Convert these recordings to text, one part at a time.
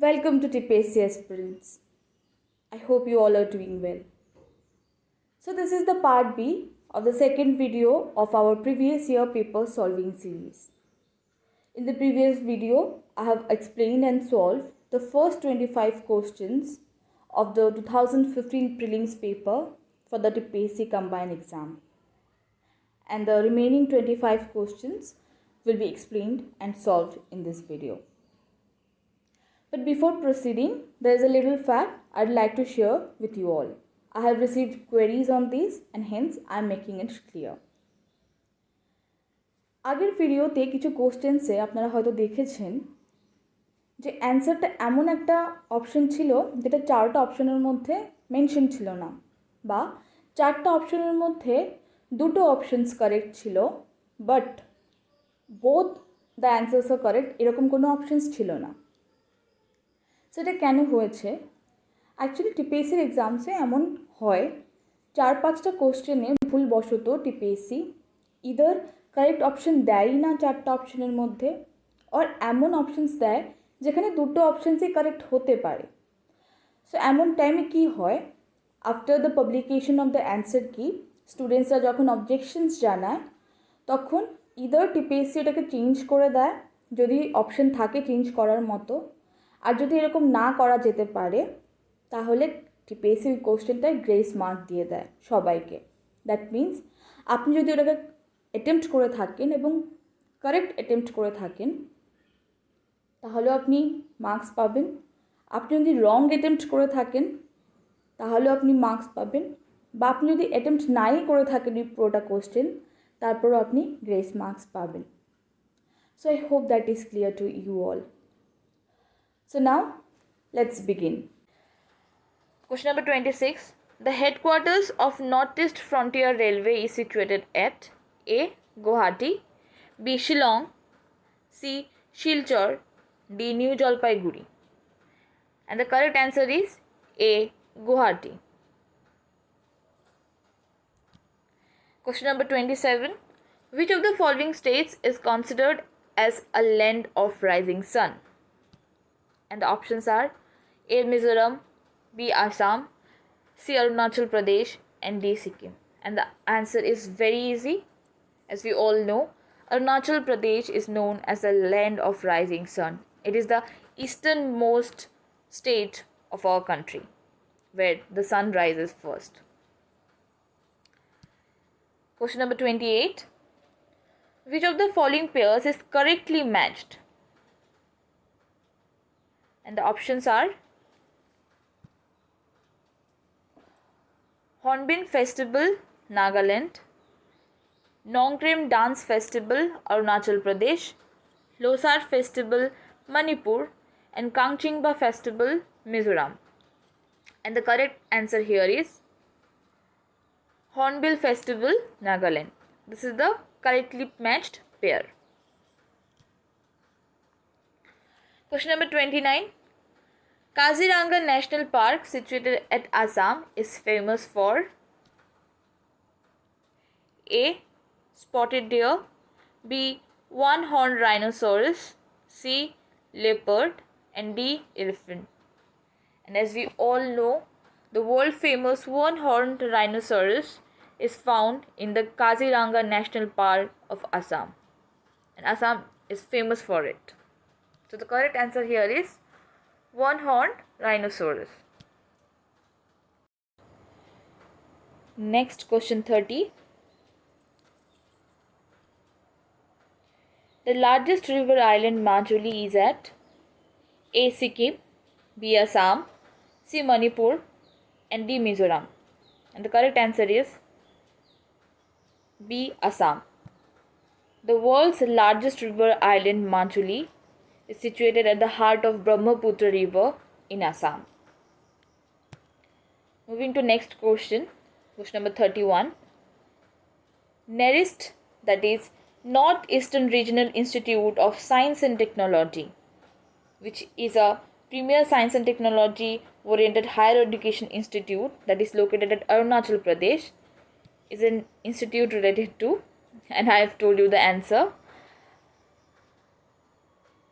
Welcome to TPSC Aspirants. I hope you all are doing well. So this is the part B of the second video of our previous year paper solving series. In the previous video, I have explained and solved the first 25 questions of the 2015 prelims paper for the TPSC combined exam. And the remaining 25 questions will be explained and solved in this video. But before proceeding, there is a little fact I'd like to share with you all. I have received queries on these and hence I am making it clear. আগের ভিডিওতে কিছু কোশ্চেন্সে আপনারা হয়তো দেখেছেন যে অ্যান্সারটা এমন একটা অপশন ছিল যেটা চারটা অপশনের মধ্যে মেনশন ছিল না, বা চারটা অপশনের মধ্যে দুটো অপশনস কারেক্ট ছিল but both the answers are correct, এরকম কোনো অপশনস ছিল না। সেটা কেন হয়েছে? অ্যাকচুয়ালি টিপিএসসির এক্সামসে এমন হয়, 4-5টা কোশ্চেনে ভুলবশত টিপিএসসি ইদার কারেক্ট অপশন দেয়ই না চারটা অপশনের মধ্যে, আর এমন অপশনস দেয় যেখানে দুটো অপশনসই কারেক্ট হতে পারে। সো এমন টাইমে কি হয়, after the publication of the answer কি, স্টুডেন্টসরা যখন অবজেকশনস জানায় তখন ইদার টিপিএসসি এটাকে চেঞ্জ করে দেয় যদি অপশন থাকে চেঞ্জ করার মতো, আর যদি এরকম না করা যেতে পারে তাহলে টিপিএসসি ওই কোশ্চেনটায় গ্রেস মার্ক দিয়ে দেয় সবাইকে। দ্যাট মিন্স আপনি যদি ওটাকে অ্যাটেম্পট করে থাকেন এবং কারেক্ট অ্যাটেম্পট করে থাকেন তাহলেও আপনি মার্কস পাবেন, আপনি যদি রং অ্যাটেম্পট করে থাকেন তাহলেও আপনি মার্কস পাবেন, বা আপনি যদি অ্যাটেম্পট নাই করে থাকেন ওই পুরোটা কোশ্চেন তারপরও আপনি গ্রেস মার্কস পাবেন। So I hope that is clear to you all. So now, let's begin. Question number 26. The headquarters of Northeast Frontier Railway is situated at A. Guwahati, B. Shillong, C. Silchar, D. New Jalpaiguri. And the correct answer is A. Guwahati. Question number 27. Which of the following states is considered as a land of rising sun? And the options are A. Mizoram, B. Assam, C. Arunachal Pradesh, and D. Sikkim. And the answer is very easy. As we all know, Arunachal Pradesh is known as the land of rising sun. It is the easternmost state of our country where the sun rises first. Question number 28. Which of the following pairs is correctly matched? And the options are Hornbill Festival, Nagaland, Nongkrem Dance Festival, Arunachal Pradesh, Losar Festival, Manipur, and Kangchingba Festival, Mizoram. And the correct answer here is Hornbill Festival, Nagaland. This is the correctly matched pair. Question number 29. Kaziranga National Park, situated at Assam, is famous for A. Spotted deer, B. One-horned rhinoceros, C. Leopard, and D. Elephant. And as we all know, the world famous one-horned rhinoceros is found in the Kaziranga National Park of Assam, and Assam is famous for it. So the correct answer here is one-horned rhinoceros. Next, question 30. The largest river island Majuli is at A. Sikkim, B. Assam, C. Manipur, and D. Mizoram. And the correct answer is B. Assam. The world's largest river island Majuli is situated at the heart of Brahmaputra River in Assam. Moving to next question, question number 31. NERIST, that is Northeastern Regional Institute of Science and Technology, which is a premier science and technology oriented higher education institute that is located at Arunachal Pradesh, is an institute related to, and I have told you the answer.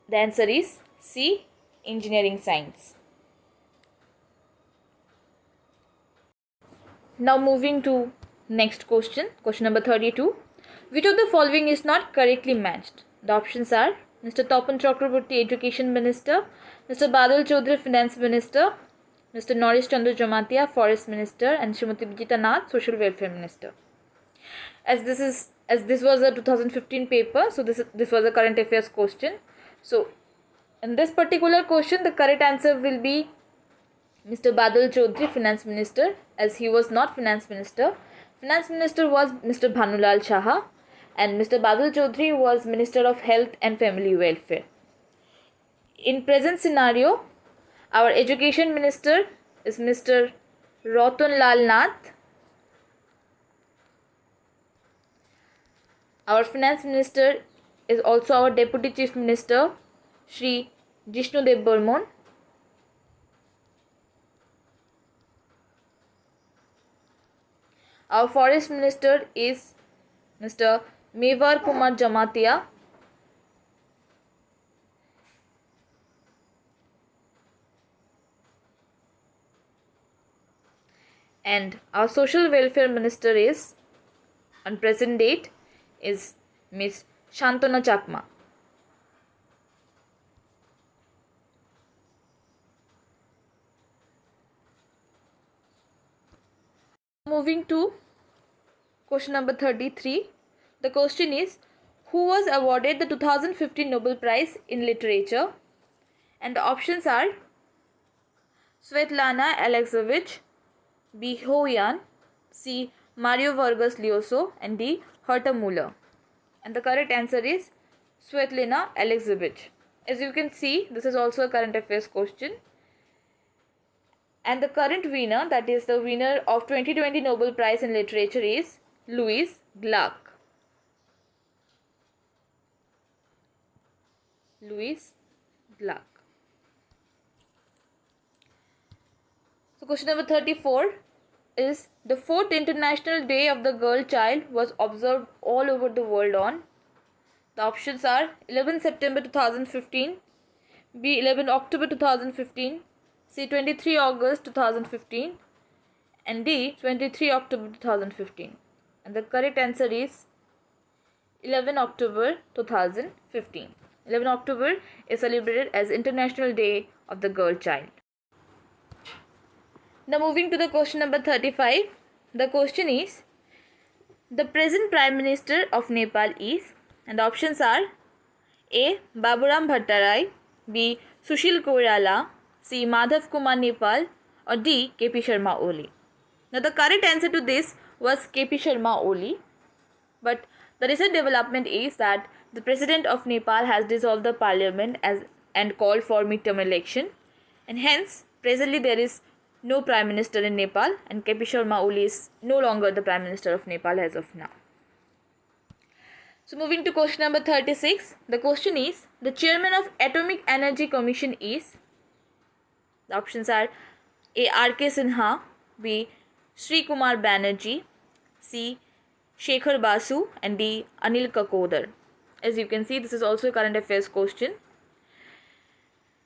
The answer is C. engineering science. Now moving to next question, question number 32. Which of the following is not correctly matched? The options are Mr. Tapan Chakraborty, Education Minister, Mr. Badal Chaudhary, Finance Minister, Mr. Naresh Chandra Jamatia, Forest Minister, and Srimati Vijita Nath, Social Welfare Minister. As this was a 2015 paper, so this was a current affairs question. So in this particular question, the correct answer will be Mr. Badal Chaudhary, Finance Minister, as he was not Finance Minister. Finance Minister was Mr. Bhanulal Shaha, and Mr. Badal Chaudhary was Minister of Health and Family Welfare. In present scenario, our Education Minister is Mr. Ratan Lal Nath. Our Finance Minister is also our Deputy Chief Minister, Shri Jishnu Dev Burman. Our Forest Minister is Mr. Mewar Kumar Jamatia. And our Social Welfare Minister is, on present date, is Miss Shantanu Chakma. Moving to question number 33. The question is, who was awarded the 2015 Nobel Prize in Literature? And the options are Svetlana Alexievich, B. Ho Yan, C. Mario Vargas Llosa, and D. Herta Müller. And the correct answer is Svetlana Alexievich. As you can see, this is also a current affairs question. And the current winner, that is the winner of 2020 Nobel Prize in Literature, is Louis Gluck. Louis Gluck. So question number 34 is, the 4th International Day of the Girl Child was observed all over the world on. The options are 11 September 2015, B. 11 October 2015, C. 23 August 2015, and D. 23 October 2015. And the correct answer is 11 October 2015. 11 October is celebrated as International Day of the Girl Child. Now moving to the question number 35. The question is, the present Prime Minister of Nepal is, and the options are A. Baburam Bhattarai, B. Sushil Koirala, C. Madhav Kumar Nepal, or D. KP Sharma Oli. Now the correct answer to this was KP Sharma Oli, but the recent development is that the President of Nepal has dissolved the parliament and called for midterm election, and hence presently there is no Prime Minister in Nepal, and KP Sharma Oli is no longer the Prime Minister of Nepal as of now. So moving to question number 36. The question is, the Chairman of Atomic Energy Commission is, the options are A. R.K. Sinha, B. Sri Kumar Banerjee, C. Shekhar Basu, and D. Anil Kakodar. As you can see, this is also a current affairs question.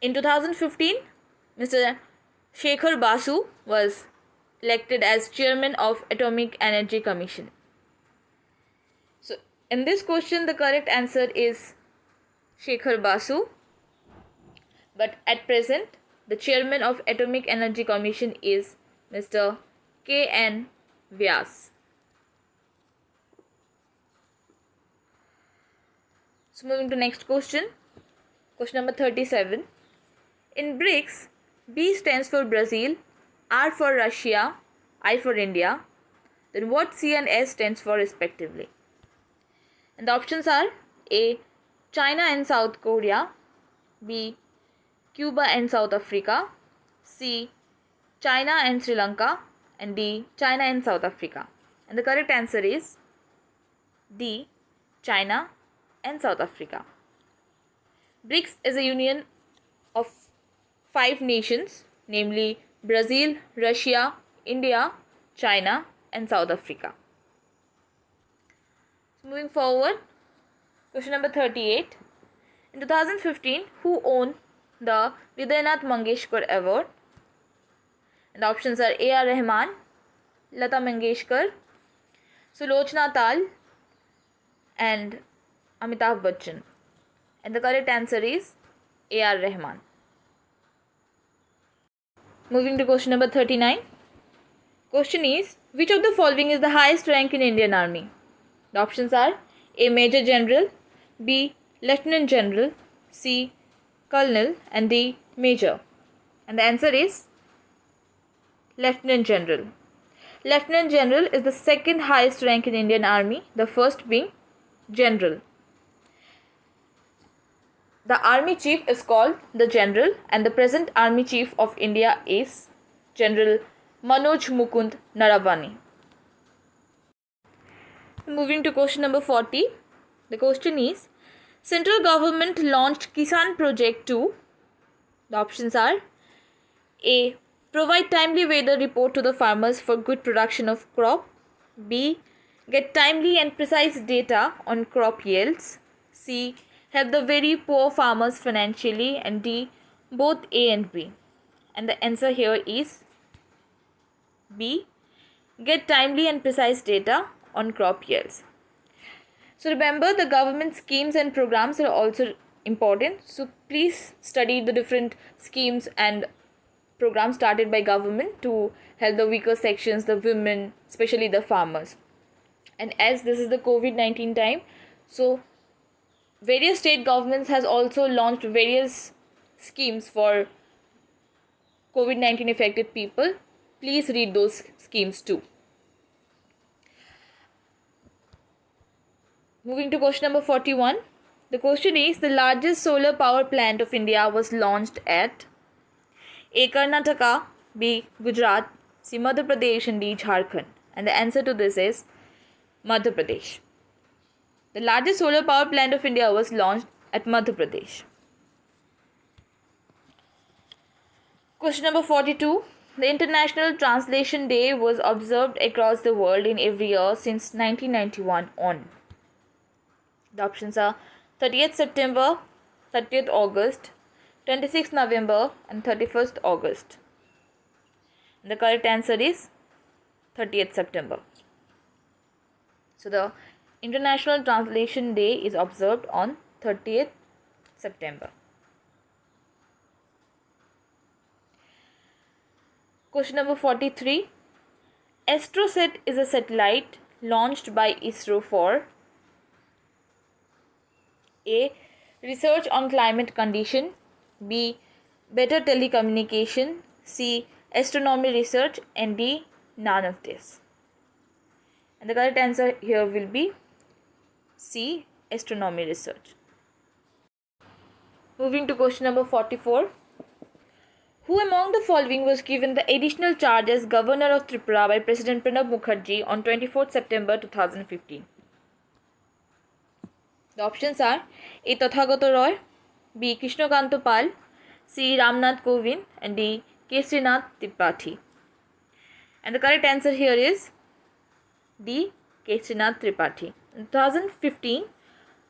In 2015, Mr. Shekhar Basu was elected as Chairman of Atomic Energy Commission. So in this question, the correct answer is Shekhar Basu, but at present the Chairman of Atomic Energy Commission is Mr. K.N. Vyas. So moving to next question. Question number 37. In BRICS, B stands for Brazil, R for Russia, I for India. Then what C and S stands for respectively? And the options are A. China and South Korea, B. Cuba and South Africa, C. China and Sri Lanka, and D. China and South Africa. And the correct answer is D. China and South Africa. BRICS is a union of 5 nations, namely Brazil, Russia, India, China, and South Africa. So moving forward, question number 38. In 2015, who won the Vidyanath Mangeshkar Award. And the options are A.R. Rahman, Lata Mangeshkar, Sulochana Tal, and Amitabh Bachchan. And the correct answer is A.R. Rahman. Moving to question number 39. Question is, which of the following is the highest rank in Indian Army? The options are A. Major General, B. Lieutenant General, C. Colonel, and D. Major. And the answer is Lieutenant General. Lieutenant General is the second highest rank in Indian Army, the first being General. The Army Chief is called the General, and the present Army Chief of India is General Manoj Mukund Naravani. Moving to question number 40. The question is, central government launched Kisan Project 2. The options are A. Provide timely weather report to the farmers for good production of crop. B. Get timely and precise data on crop yields. C. Help the very poor farmers financially. And D. Both A and B. And the answer here is B. Get timely and precise data on crop yields. So remember, the government schemes and programs are also important. So please study the different schemes and programs started by government to help the weaker sections, the women, especially the farmers. And as this is the COVID-19 time, so various state governments has also launched various schemes for COVID-19 affected people. Please read those schemes too. Moving to question number 41. The question is, the largest solar power plant of India was launched at A. Karnataka, B. Gujarat, C. Madhya Pradesh, and D. Jharkhand. And the answer to this is Madhya Pradesh. The largest solar power plant of India was launched at Madhya Pradesh. Question number 42. The International Translation Day was observed across the world in every year since 1991 on. The options are 30th September, 30th August, 26th November, and 31st August. And the correct answer is 30th September. So the International Translation Day is observed on 30th September. Question number 43. AstroSat is a satellite launched by ISRO for A. Research on climate condition, B. Better telecommunication, C. Astronomy research, and D. None of this. And the correct answer here will be C. Astronomy research. Moving to question number 44. Who among the following was given the additional charge as Governor of Tripura by President Pranab Mukherjee on 24th September 2015? The options are A. Tathagata Roy, B. Krishnakanta Pal, C. Ramnath Kovind, and D. K. Srinath Tripathi. And the correct answer here is D. K. Srinath Tripathi. In 2015,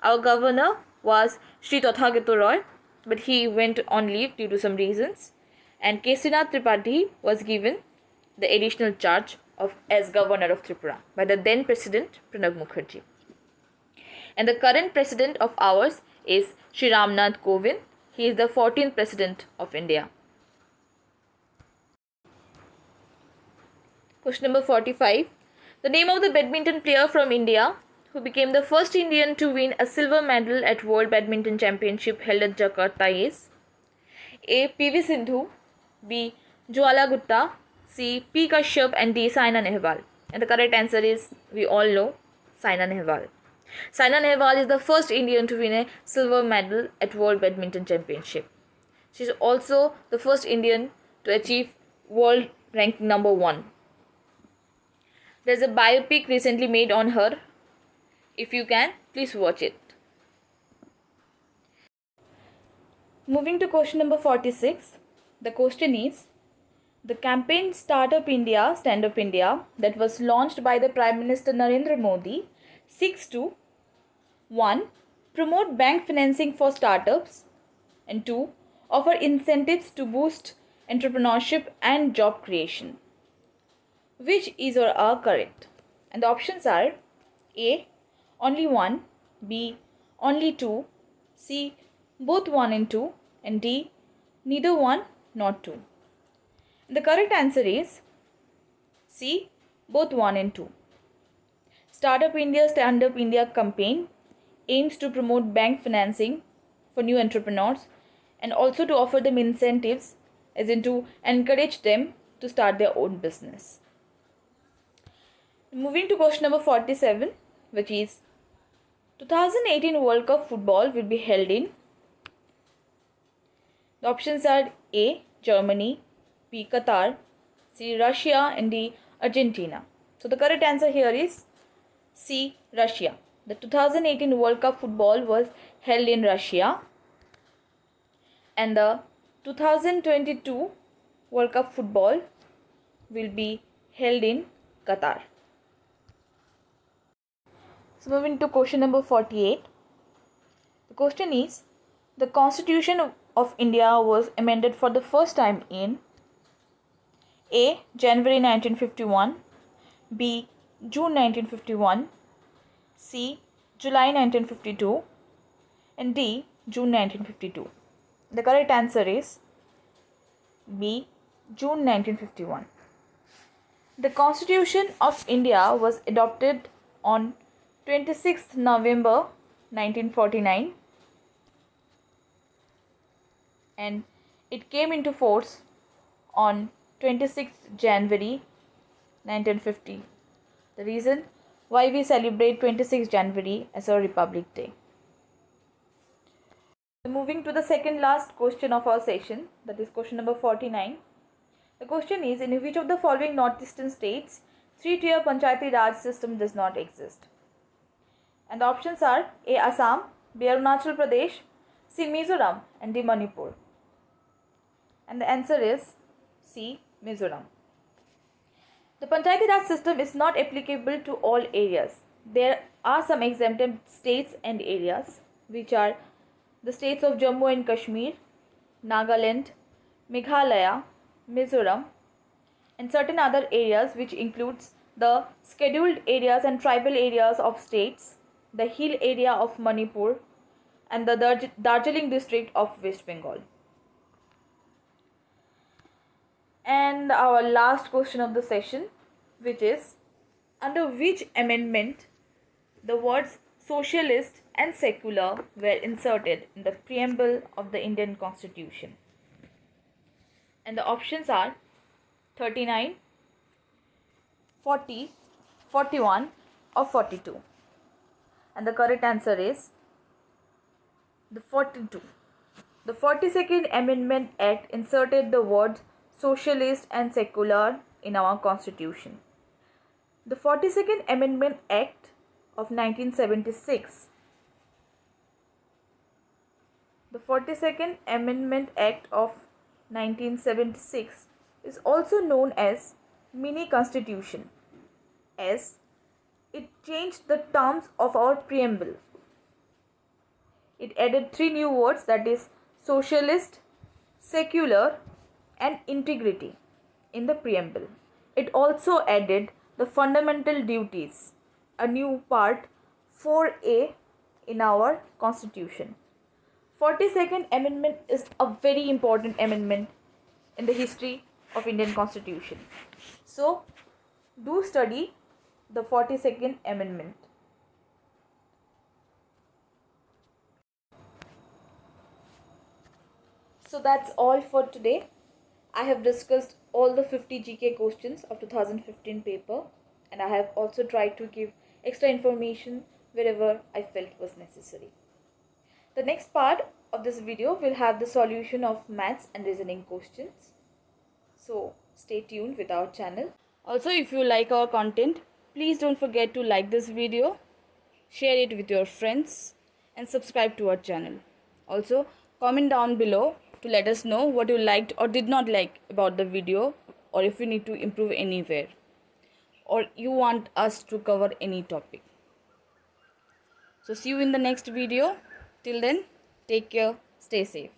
our governor was Sri Tathagata Roy, but he went on leave due to some reasons. And K. Srinath Tripathi was given the additional charge as Governor of Tripura by the then President Pranab Mukherjee. And the current President of ours is Sri Ramnath Kovind. He is the 14th President of India. Question number 45. The name of the badminton player from India who became the first Indian to win a silver medal at World Badminton Championship held at Jakarta is A. P.V. Sindhu, B. Jwala Gupta, C. P. Kashyap, and D. Saina Nehwal. And the correct answer is, we all know, Saina Nehwal. Saina Nehwal is the first Indian to win a silver medal at World Badminton Championship. She is also the first Indian to achieve world rank number 1. There's a biopic recently made on her. If you can, please watch it. Moving to question number 46. The question is, the campaign Startup India, Stand Up India that was launched by the Prime Minister Narendra Modi seeks to 1. Promote bank financing for startups, and 2. offer incentives to boost entrepreneurship and job creation. Which is or are correct? And the options are A. Only one, B. Only two, C. Both one and two, and D. Neither one nor two. And the correct answer is C. Both one and two. Startup India Stand Up India campaign aims to promote bank financing for new entrepreneurs and also to offer them incentives, as in to encourage them to start their own business. Moving to question number 47, which is 2018 World Cup football will be held in. The options are A. Germany, B. Qatar, C. Russia, and D. Argentina. So the correct answer here is C. Russia. The 2018 World Cup football was held in Russia, and the 2022 World Cup football will be held in Qatar. So moving to question number 48. The question is, the Constitution of India was amended for the first time in A. January 1951, B. June 1951, C. July 1952, and D. June 1952. The correct answer is B. June 1951. The Constitution of India was adopted on 26th November 1949 and it came into force on 26th January 1950. The reason why we celebrate 26th January as our Republic Day. Moving to the second last question of our session, that is question number 49. The question is, in which of the following northeastern states three-tier Panchayati Raj system does not exist? And the options are A. Assam, B. Arunachal Pradesh, C. Mizoram, and D. Manipur. And the answer is C. Mizoram. The Panchayati Raj system is not applicable to all areas. There are some exempted states and areas, which are the states of Jammu and Kashmir, Nagaland, Meghalaya, Mizoram, and certain other areas which includes the scheduled areas and tribal areas of states, the hill area of Manipur, and the Darjeeling district of West Bengal. And our last question of the session, which is, under which amendment the words socialist and secular were inserted in the preamble of the Indian Constitution? And the options are 39, 40, 41 or 42. And the correct answer is the 42. The 42nd Amendment Act inserted the words socialist and secular in our constitution. The 42nd Amendment Act of 1976. The 42nd Amendment Act of 1976 is also known as Mini Constitution, as it changed the terms of our preamble. It added 3 new words, that is socialist, secular, and integrity in the preamble. It also added the fundamental duties, a new part 4A in our constitution. 42nd Amendment is a very important amendment in the history of Indian Constitution. So, do study the 42nd Amendment. So that's all for today. I have discussed all the 50 GK questions of 2015 paper, and I have also tried to give extra information wherever I felt was necessary. The next part of this video will have the solution of maths and reasoning questions. So stay tuned with our channel. Also, if you like our content, please don't forget to like this video, share it with your friends, and subscribe to our channel. Also, comment down below to let us know what you liked or did not like about the video, or if you need to improve anywhere, or you want us to cover any topic. So see you in the next video. Till then, take care, stay safe.